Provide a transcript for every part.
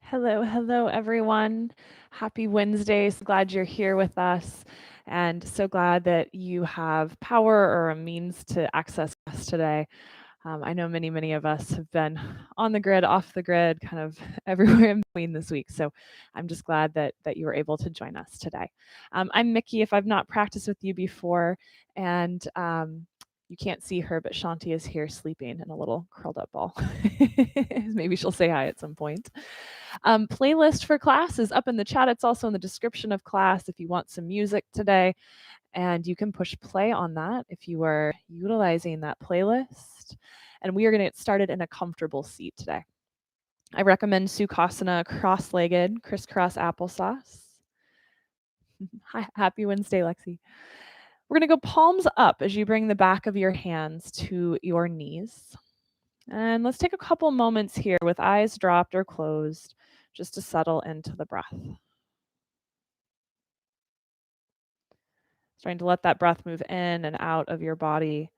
Hello, hello, everyone. Happy Wednesday. So glad you're here with us, and so glad that you have power or a means to access us today. I know many of us have been on the grid, off the grid, kind of everywhere in between this week. So I'm just glad that you were able to join us today. I'm Mikki, if I've not practiced with you before, and you can't see her, but Shanti is here sleeping in a little curled up ball. Maybe she'll say hi at some point. Playlist for class is up in the chat. It's also in the description of class if you want some music today. And you can push play on that if you are utilizing that playlist. And we are going to get started in a comfortable seat today. I recommend Sukhasana cross-legged, crisscross applesauce. Hi, happy Wednesday, Lexi. We're going to go palms up as you bring the back of your hands to your knees. And let's take a couple moments here with eyes dropped or closed just to settle into the breath. Starting to let that breath move in and out of your body.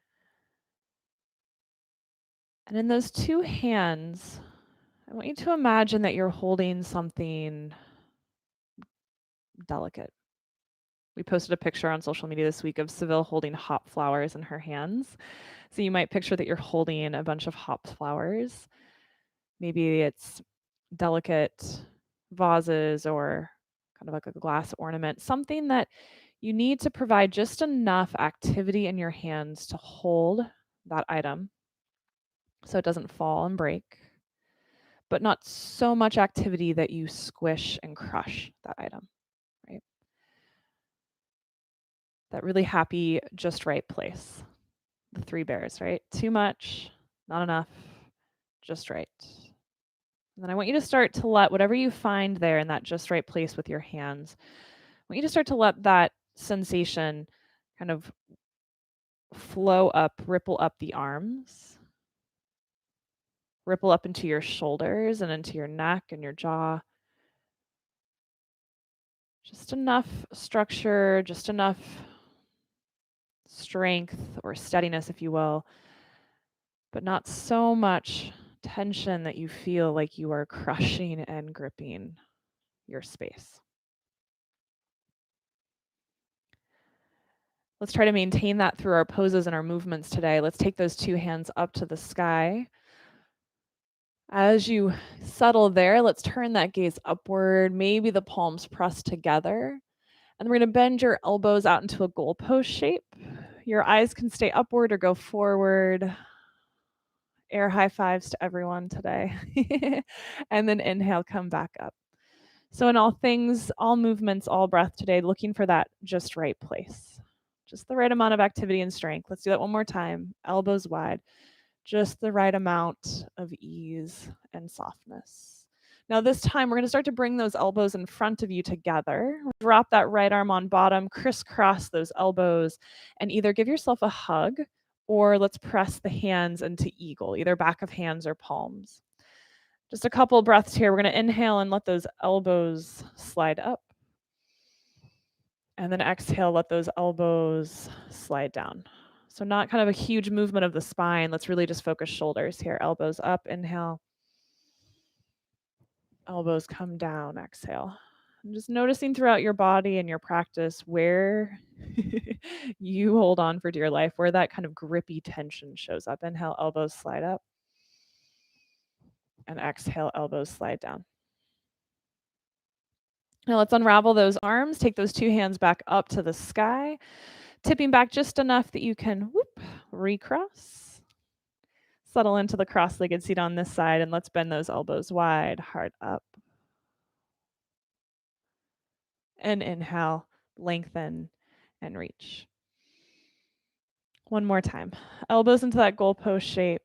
And in those two hands, I want you to imagine that you're holding something delicate. We posted a picture on social media this week of Seville holding hop flowers in her hands. So you might picture that you're holding a bunch of hop flowers. Maybe it's delicate vases or kind of like a glass ornament, something that you need to provide just enough activity in your hands to hold that item so it doesn't fall and break, but not so much activity that you squish and crush that item, right? That really happy, just right place. The three bears, right? Too much, not enough, just right. And then I want you to start to let whatever you find there in that just right place with your hands, I want you to start to let that sensation kind of flow up, ripple up the arms, ripple up into your shoulders and into your neck and your jaw. Just enough structure, just enough strength or steadiness, if you will, but not so much tension that you feel like you are crushing and gripping your space. Let's try to maintain that through our poses and our movements today. Let's take those two hands up to the sky. As you settle there, let's turn that gaze upward, maybe the palms pressed together. And we're going to bend your elbows out into a goalpost shape. Your eyes can stay upward or go forward. Air high fives to everyone today. And then inhale, come back up. So in all things, all movements, all breath today, looking for that just right place. Just the right amount of activity and strength. Let's do that one more time. Elbows wide. Just the right amount of ease and softness. Now this time we're going to start to bring those elbows in front of you together. Drop that right arm on bottom, crisscross those elbows, and either give yourself a hug or let's press the hands into eagle, either back of hands or palms. Just a couple breaths here. We're going to inhale and let those elbows slide up. And then exhale, let those elbows slide down. So not kind of a huge movement of the spine. Let's really just focus shoulders here. Elbows up, inhale. Elbows come down, exhale. And just noticing throughout your body and your practice where you hold on for dear life, where that kind of grippy tension shows up. Inhale, elbows slide up. And exhale, elbows slide down. Now let's unravel those arms. Take those two hands back up to the sky, tipping back just enough that you can recross. Settle into the cross-legged seat on this side, and let's bend those elbows wide, heart up. And inhale, lengthen and reach. One more time. Elbows into that goalpost shape.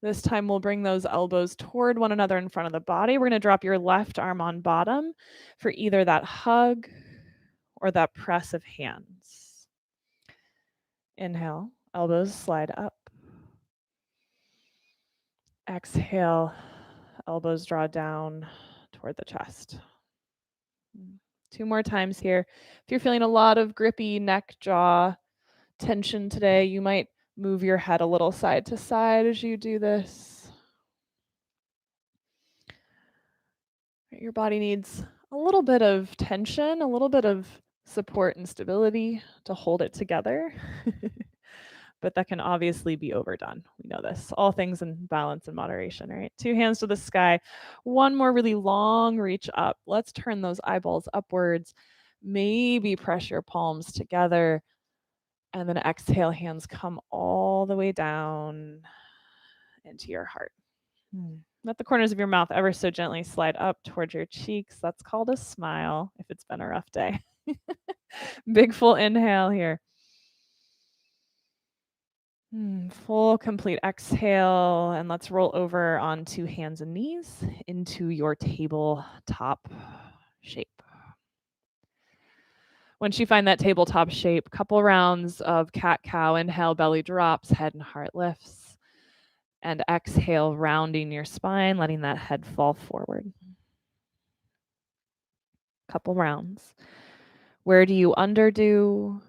This time we'll bring those elbows toward one another in front of the body. We're going to drop your left arm on bottom for either that hug or that press of hands. Inhale, elbows slide up. Exhale, elbows draw down toward the chest. Two more times here. If you're feeling a lot of grippy neck, jaw tension today, you might move your head a little side to side as you do this. Your body needs a little bit of tension, a little bit of support and stability to hold it together. But that can obviously be overdone. We know this. All things in balance and moderation, right? 2 hands to the sky. One more really long reach up. Let's turn those eyeballs upwards. Maybe press your palms together. And then exhale, hands come all the way down into your heart. Let the corners of your mouth ever so gently slide up towards your cheeks. That's called a smile if it's been a rough day. Big full inhale here. Full complete exhale, and let's roll over onto hands and knees into your tabletop shape. Once you find that tabletop shape, couple rounds of cat-cow. Inhale, belly drops, head and heart lifts. And exhale, rounding your spine, letting that head fall forward. Couple rounds. Where do you underdo?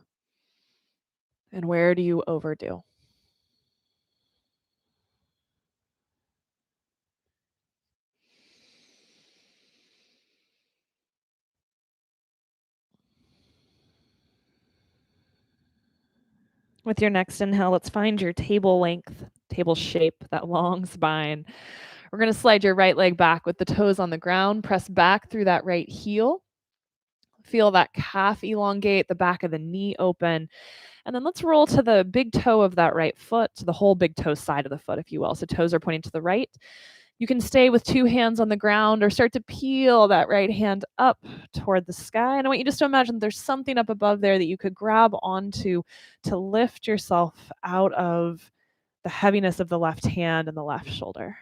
And where do you overdo? With your next inhale, let's find your table length, table shape, that long spine. We're going to slide your right leg back with the toes on the ground. Press back through that right heel. Feel that calf elongate, the back of the knee open. And then let's roll to the big toe of that right foot, to the whole big toe side of the foot, if you will. So toes are pointing to the right. You can stay with 2 hands on the ground or start to peel that right hand up toward the sky. And I want you just to imagine there's something up above there that you could grab onto to lift yourself out of the heaviness of the left hand and the left shoulder.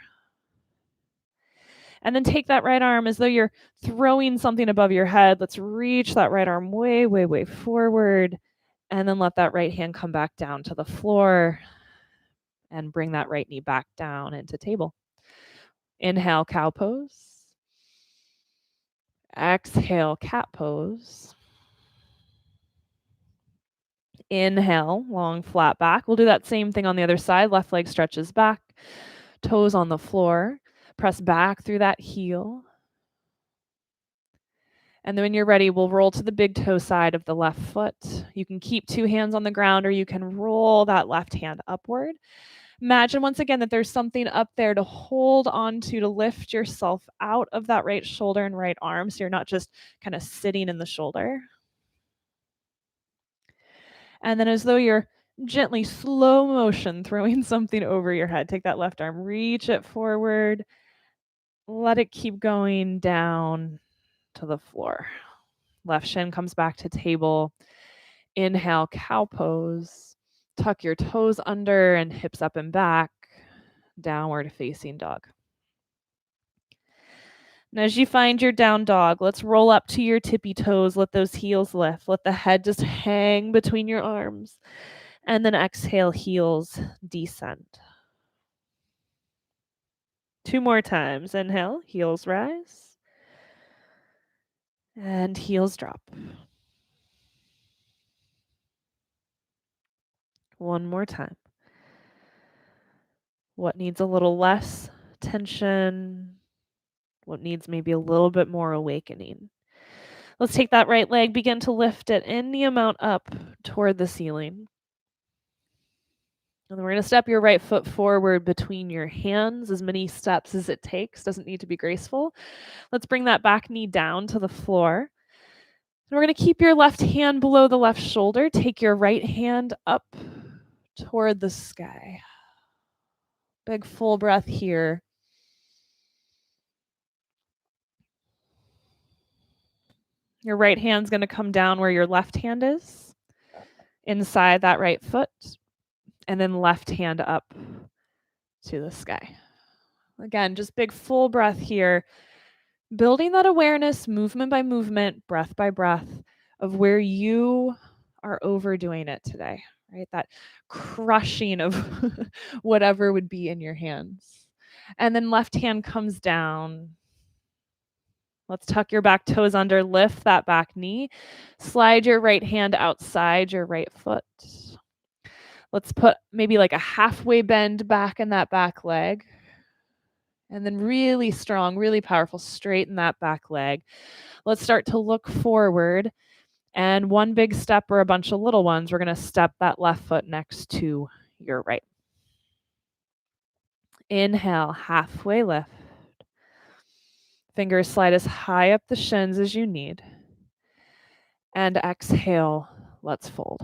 And then take that right arm as though you're throwing something above your head. Let's reach that right arm way, way, way forward. And then let that right hand come back down to the floor and bring that right knee back down into table. Inhale, cow pose. Exhale, cat pose. Inhale, long flat back. We'll do that same thing on the other side. Left leg stretches back, toes on the floor. Press back through that heel. And then when you're ready, we'll roll to the big toe side of the left foot. You can keep 2 hands on the ground or you can roll that left hand upward. Imagine once again that there's something up there to hold onto to lift yourself out of that right shoulder and right arm so you're not just kind of sitting in the shoulder. And then as though you're gently, slow motion, throwing something over your head, take that left arm, reach it forward, let it keep going down to the floor. Left shin comes back to table. Inhale, cow pose. Tuck your toes under and hips up and back. Downward facing dog. And as you find your down dog, let's roll up to your tippy toes. Let those heels lift. Let the head just hang between your arms. And then exhale, heels descend. 2 more times. Inhale, heels rise. And heels drop. 1 more time. What needs a little less tension? What needs maybe a little bit more awakening? Let's take that right leg, begin to lift it any amount up toward the ceiling. And then we're going to step your right foot forward between your hands, as many steps as it takes. Doesn't need to be graceful. Let's bring that back knee down to the floor. And we're going to keep your left hand below the left shoulder. Take your right hand up toward the sky. Big full breath here. Your right hand's going to come down where your left hand is, inside that right foot, and then left hand up to the sky. Again, just big full breath here, building that awareness, movement by movement, breath by breath, of where you are overdoing it today, right? That crushing of whatever would be in your hands. And then left hand comes down. Let's tuck your back toes under, lift that back knee, slide your right hand outside your right foot. Let's put maybe like a halfway bend back in that back leg. And then really strong, really powerful, straighten that back leg. Let's start to look forward. And one big step or a bunch of little ones, we're going to step that left foot next to your right. Inhale, halfway lift. Fingers slide as high up the shins as you need. And exhale, let's fold.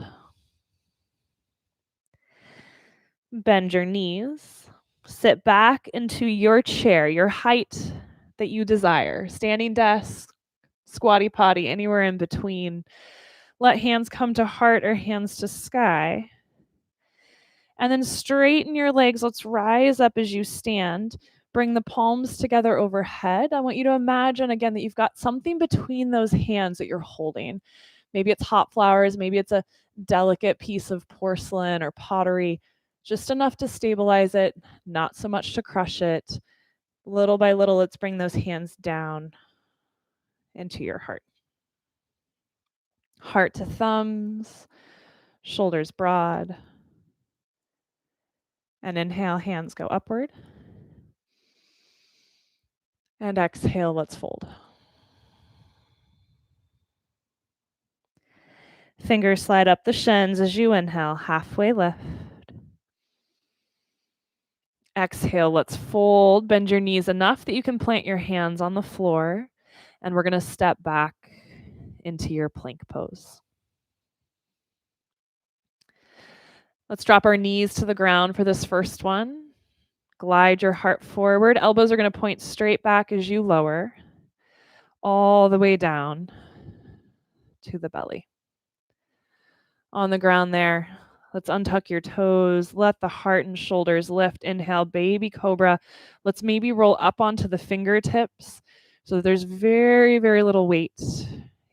Bend your knees. Sit back into your chair, your height that you desire. Standing desk, squatty potty, anywhere in between. Let hands come to heart or hands to sky. And then straighten your legs. Let's rise up as you stand. Bring the palms together overhead. I want you to imagine again that you've got something between those hands that you're holding. Maybe it's hot flowers, maybe it's a delicate piece of porcelain or pottery, just enough to stabilize it, not so much to crush it. Little by little, let's bring those hands down into your heart. Heart to thumbs, shoulders broad. And inhale, hands go upward. And exhale, let's fold. Fingers slide up the shins as you inhale, halfway lift. Exhale, let's fold. Bend your knees enough that you can plant your hands on the floor. And we're going to step back into your plank pose. Let's drop our knees to the ground for this first one. Glide your heart forward. Elbows are going to point straight back as you lower, all the way down to the belly. On the ground there, let's untuck your toes. Let the heart and shoulders lift. Inhale, baby cobra. Let's maybe roll up onto the fingertips so there's very, very little weight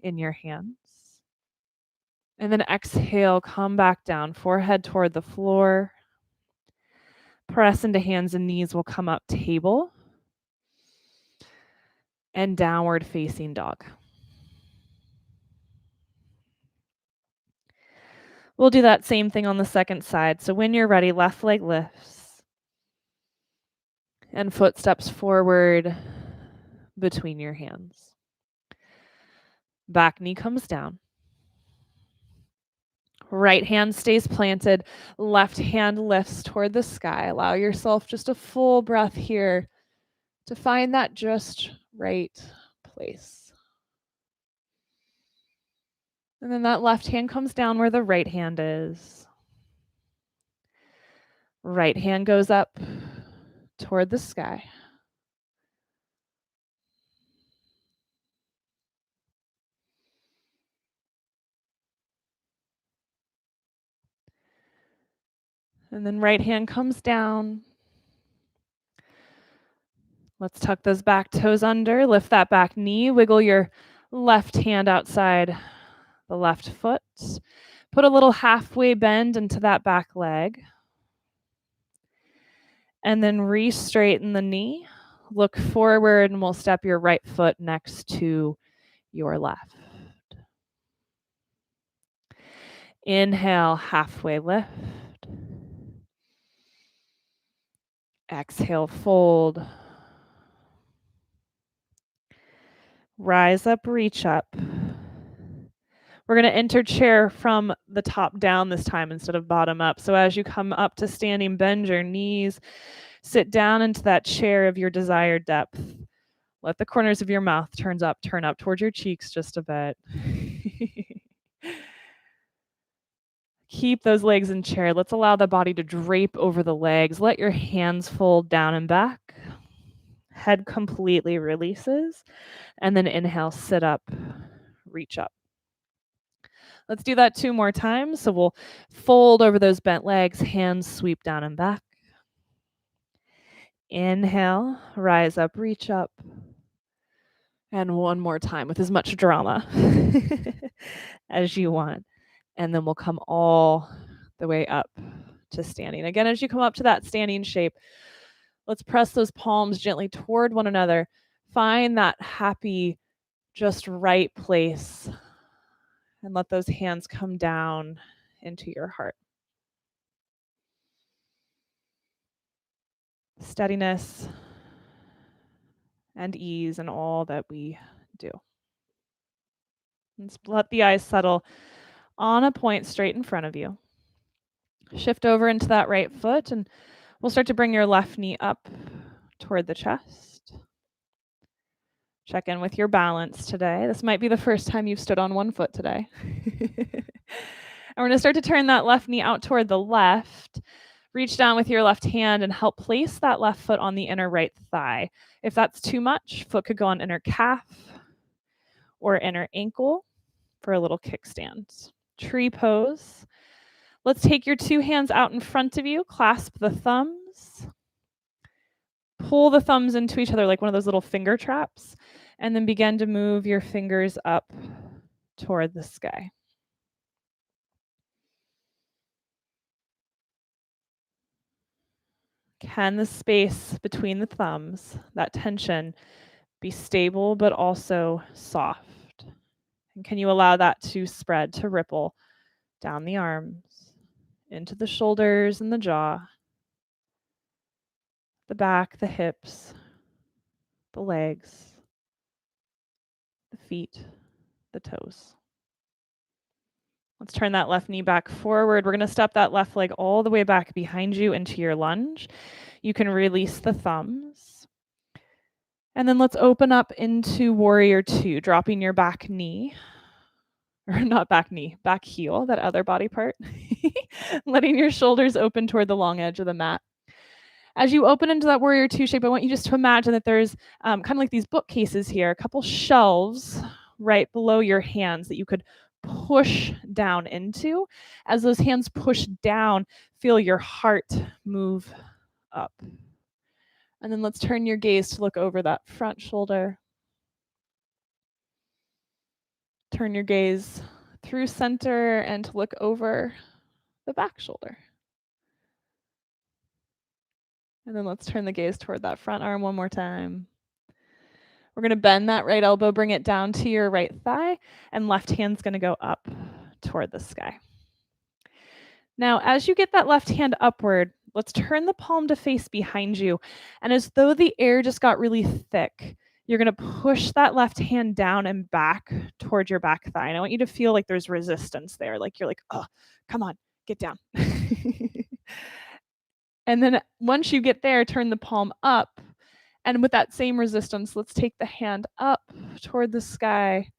in your hands. And then exhale, come back down, forehead toward the floor. Press into hands and knees. Will come up table and downward facing dog. We'll do that same thing on the second side. So when you're ready, left leg lifts and footsteps forward between your hands. Back knee comes down. Right hand stays planted. Left hand lifts toward the sky. Allow yourself just a full breath here to find that just right place. And then that left hand comes down where the right hand is. Right hand goes up toward the sky. And then right hand comes down. Let's tuck those back toes under. Lift that back knee. Wiggle your left hand outside the left foot. Put a little halfway bend into that back leg. And then re-straighten the knee. Look forward and we'll step your right foot next to your left. Inhale, halfway lift. Exhale, fold. Rise up, reach up. We're going to enter chair from the top down this time instead of bottom up. So as you come up to standing, bend your knees. Sit down into that chair of your desired depth. Let the corners of your mouth turn up towards your cheeks just a bit. Keep those legs in chair. Let's allow the body to drape over the legs. Let your hands fold down and back. Head completely releases. And then inhale, sit up, reach up. Let's do that 2 more times. So we'll fold over those bent legs, hands sweep down and back. Inhale, rise up, reach up. And 1 more time with as much drama as you want. And then we'll come all the way up to standing. Again, as you come up to that standing shape, let's press those palms gently toward one another. Find that happy, just right place. And let those hands come down into your heart. Steadiness and ease in all that we do. Let's let the eyes settle on a point straight in front of you. Shift over into that right foot, and we'll start to bring your left knee up toward the chest. Check in with your balance today. This might be the first time you've stood on one foot today. And we're going to start to turn that left knee out toward the left. Reach down with your left hand and help place that left foot on the inner right thigh. If that's too much, foot could go on inner calf or inner ankle for a little kickstand. Tree pose. Let's take your two hands out in front of you, clasp the thumbs, pull the thumbs into each other like one of those little finger traps, and then begin to move your fingers up toward the sky. Can the space between the thumbs, that tension, be stable but also soft? And can you allow that to spread, to ripple down the arms, into the shoulders and the jaw, the back, the hips, the legs, the feet, the toes? Let's turn that left knee back forward. We're going to step that left leg all the way back behind you into your lunge. You can release the thumbs. And then let's open up into warrior two, dropping your back knee, or not back knee, back heel, that other body part, letting your shoulders open toward the long edge of the mat. As you open into that warrior two shape, I want you just to imagine that there's kind of like these bookcases here, a couple shelves right below your hands that you could push down into. As those hands push down, feel your heart move up. And then let's turn your gaze to look over that front shoulder. Turn your gaze through center and to look over the back shoulder. And then let's turn the gaze toward that front arm one more time. We're going to bend that right elbow, bring it down to your right thigh, and left hand's going to go up toward the sky. Now, as you get that left hand upward, let's turn the palm to face behind you. And as though the air just got really thick, you're going to push that left hand down and back toward your back thigh. And I want you to feel like there's resistance there. Like you're like, oh, come on, get down. And then once you get there, turn the palm up. And with that same resistance, let's take the hand up toward the sky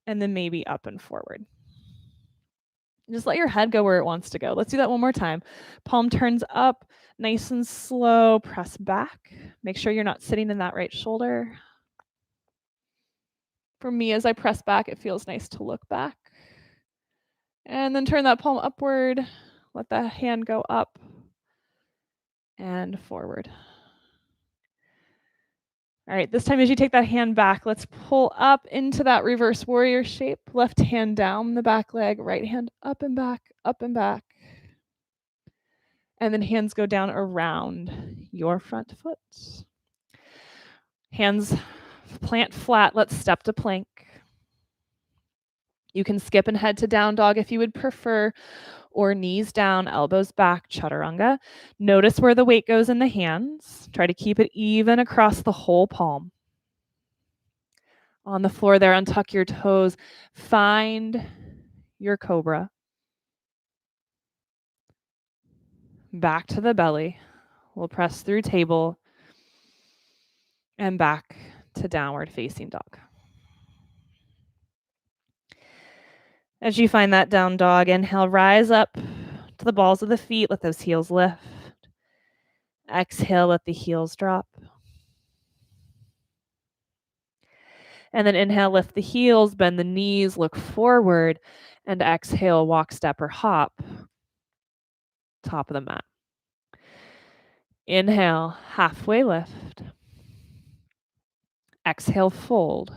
and then maybe up and forward. Just let your head go where it wants to go. Let's do that one more time. Palm turns up, nice and slow. Press back. Make sure you're not sitting in that right shoulder. For me, as I press back, it feels nice to look back. And then turn that palm upward. Let the hand go up and forward. All right, this time as you take that hand back, let's pull up into that reverse warrior shape. Left hand down the back leg, right hand up and back, up and back. And then hands go down around your front foot. Hands plant flat. Let's step to plank. You can skip and head to down dog if you would prefer, or knees down, elbows back, chaturanga. Notice where the weight goes in the hands. Try to keep it even across the whole palm. On the floor there, untuck your toes. Find your cobra. Back to the belly. We'll press through table and back to downward facing dog. As you find that down dog, inhale, rise up to the balls of the feet. Let those heels lift. Exhale, let the heels drop. And then inhale, lift the heels, bend the knees, look forward, and exhale, walk, step, or hop. Top of the mat. Inhale, halfway lift. Exhale, fold.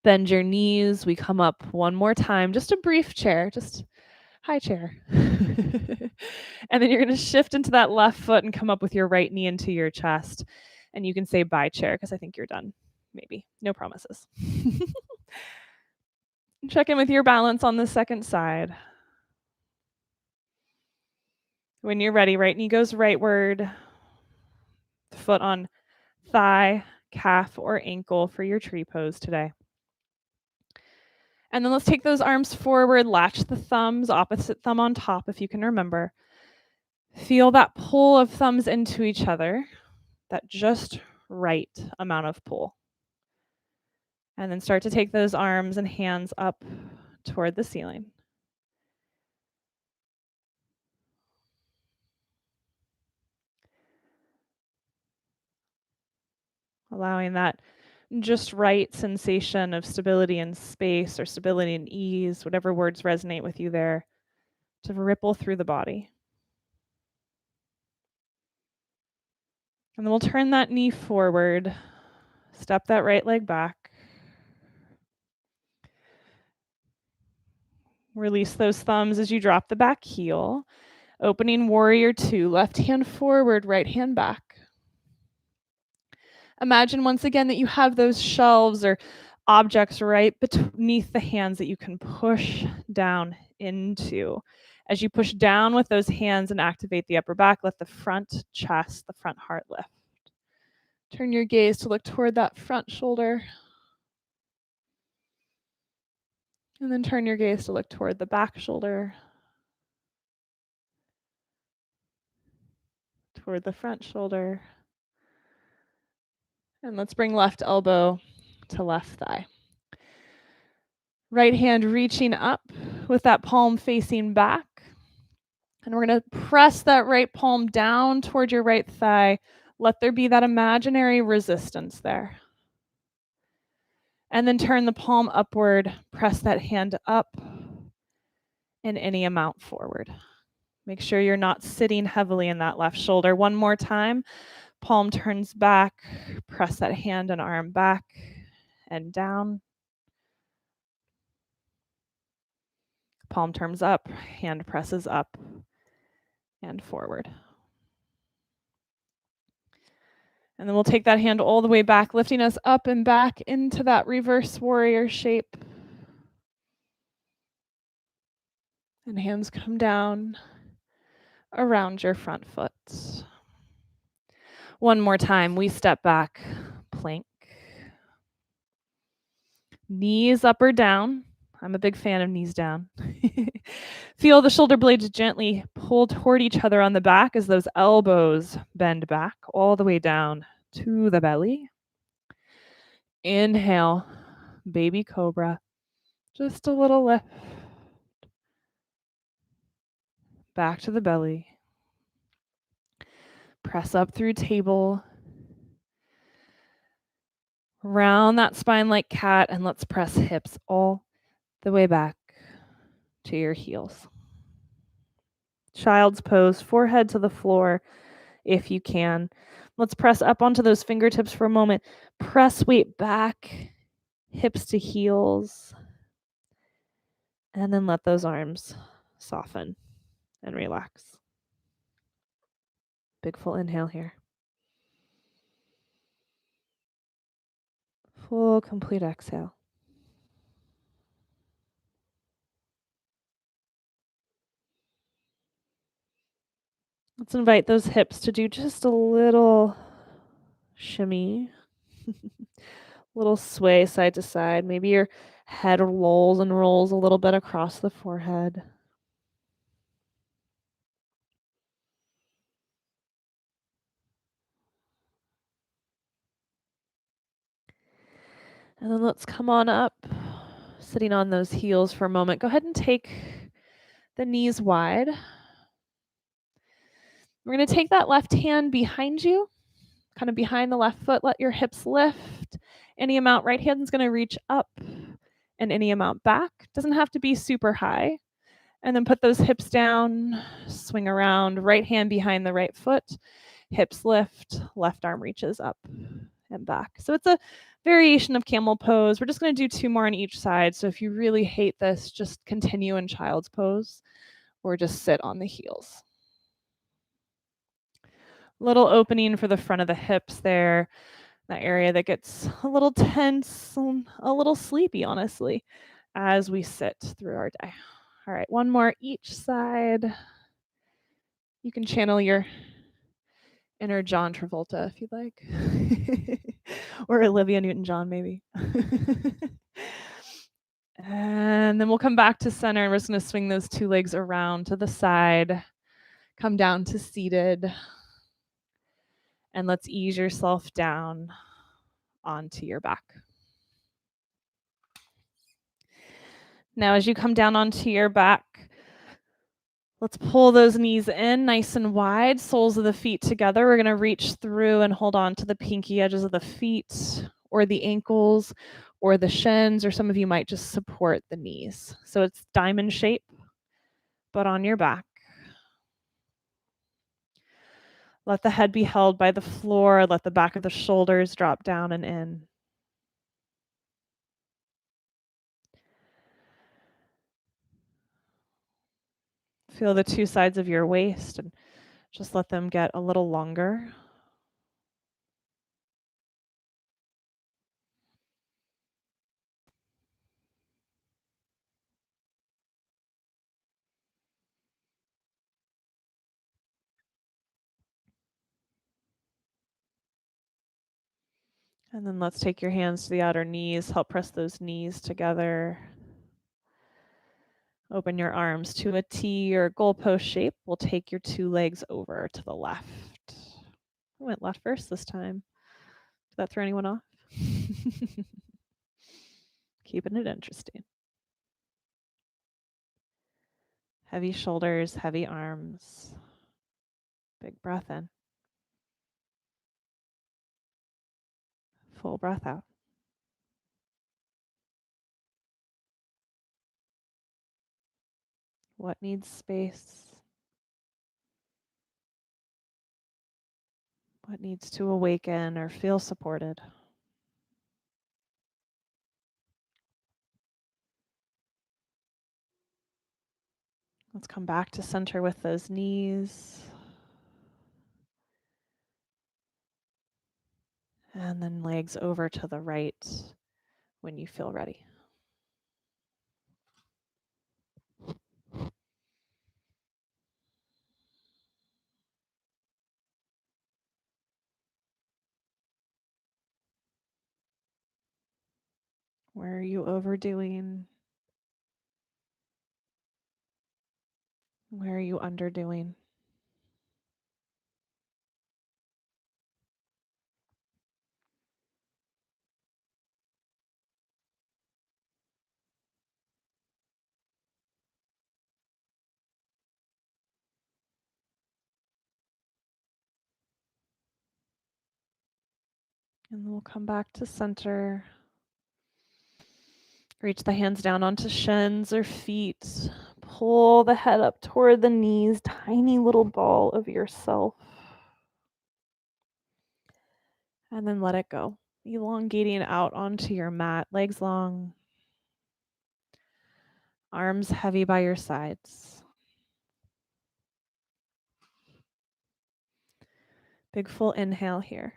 Bend your knees. We come up one more time. Just a brief chair. Just high chair. And then you're going to shift into that left foot and come up with your right knee into your chest. And you can say bye chair because I think you're done. Maybe. No promises. Check in with your balance on the second side. When you're ready, right knee goes rightward. Foot on thigh, calf, or ankle for your tree pose today. And then let's take those arms forward, latch the thumbs, opposite thumb on top if you can remember. Feel that pull of thumbs into each other, that just right amount of pull. And then start to take those arms and hands up toward the ceiling. Allowing that just right sensation of stability in space or stability and ease, whatever words resonate with you there, to ripple through the body. And then we'll turn that knee forward, step that right leg back. Release those thumbs as you drop the back heel. Opening warrior two, left hand forward, right hand back. Imagine once again that you have those shelves or objects right beneath the hands that you can push down into. As you push down with those hands and activate the upper back, let the front chest, the front heart lift. Turn your gaze to look toward that front shoulder. And then turn your gaze to look toward the back shoulder, toward the front shoulder. And let's bring left elbow to left thigh. Right hand reaching up with that palm facing back. And we're going to press that right palm down toward your right thigh. Let there be that imaginary resistance there. And then turn the palm upward, press that hand up in any amount forward. Make sure you're not sitting heavily in that left shoulder. One more time. Palm turns back, press that hand and arm back and down. Palm turns up, hand presses up and forward. And then we'll take that hand all the way back, lifting us up and back into that reverse warrior shape. And hands come down around your front foot. One more time, we step back, plank. Knees up or down. I'm a big fan of knees down. Feel the shoulder blades gently pull toward each other on the back as those elbows bend back all the way down to the belly. Inhale, baby cobra. Just a little lift. Back to the belly. Press up through table. Round that spine like cat, and let's press hips all the way back to your heels. Child's pose, forehead to the floor if you can. Let's press up onto those fingertips for a moment. Press weight back, hips to heels, and then let those arms soften and relax. Big full inhale here. Full complete exhale. Let's invite those hips to do just a little shimmy, little sway side to side. Maybe your head rolls and rolls a little bit across the forehead. And then let's come on up, sitting on those heels for a moment. Go ahead and take the knees wide. We're going to take that left hand behind you, kind of behind the left foot. Let your hips lift. Any amount, right hand's going to reach up, and any amount back. Doesn't have to be super high. And then put those hips down, swing around, right hand behind the right foot, hips lift, left arm reaches up and back. So it's a variation of camel pose. We're just going to do 2 more on each side. So if you really hate this, just continue in child's pose or just sit on the heels. Little opening for the front of the hips there, that area that gets a little tense, a little sleepy, honestly, as we sit through our day. All right, one more each side. You can channel your inner John Travolta, if you'd like, or Olivia Newton-John, maybe. And then we'll come back to center. We're just going to swing those two legs around to the side, come down to seated, and let's ease yourself down onto your back. Now, as you come down onto your back, let's pull those knees in nice and wide, soles of the feet together. We're going to reach through and hold on to the pinky edges of the feet or the ankles or the shins, or some of you might just support the knees. So it's diamond shape, but on your back. Let the head be held by the floor. Let the back of the shoulders drop down and in. Feel the two sides of your waist and just let them get a little longer. And then let's take your hands to the outer knees. Help press those knees together. Open your arms to a T or goalpost shape. We'll take your two legs over to the left. I went left first this time. Did that throw anyone off? Keeping it interesting. Heavy shoulders, heavy arms. Big breath in. Full breath out. What needs space? What needs to awaken or feel supported? Let's come back to center with those knees. And then legs over to the right when you feel ready. Where are you overdoing? Where are you underdoing? And then we'll come back to center. Reach the hands down onto shins or feet. Pull the head up toward the knees, tiny little ball of yourself. And then let it go. Elongating out onto your mat, legs long, arms heavy by your sides. Big full inhale here.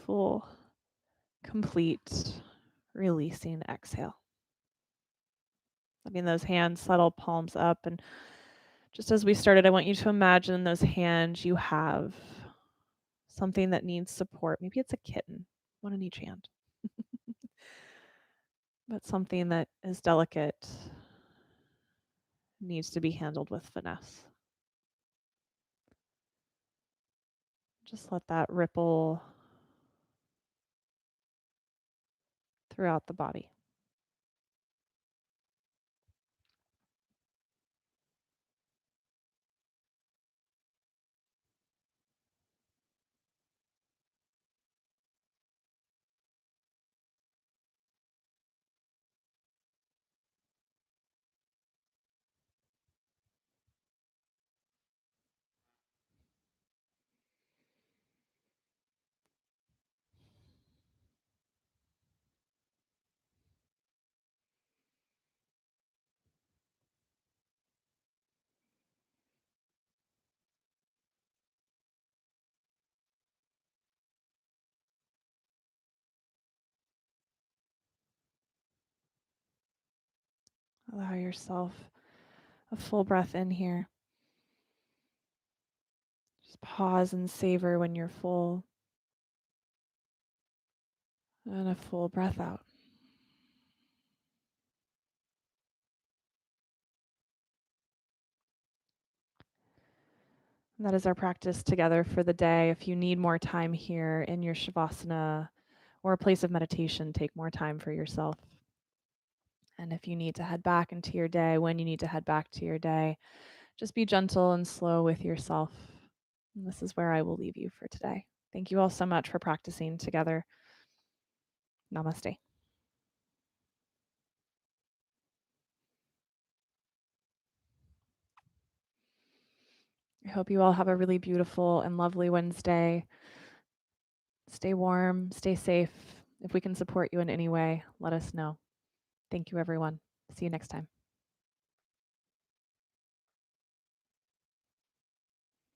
Full, complete, releasing exhale. Letting those hands settle, palms up. And just as we started, I want you to imagine in those hands you have something that needs support. Maybe it's a kitten, one in each hand. But something that is delicate, needs to be handled with finesse. Just let that ripple throughout the body. Allow yourself a full breath in here. Just pause and savor when you're full. And a full breath out. And that is our practice together for the day. If you need more time here in your Shavasana or a place of meditation, take more time for yourself. And if you need to head back into your day, when you need to head back to your day, just be gentle and slow with yourself. And this is where I will leave you for today. Thank you all so much for practicing together. Namaste. I hope you all have a really beautiful and lovely Wednesday. Stay warm, stay safe. If we can support you in any way, let us know. Thank you, everyone. See you next time.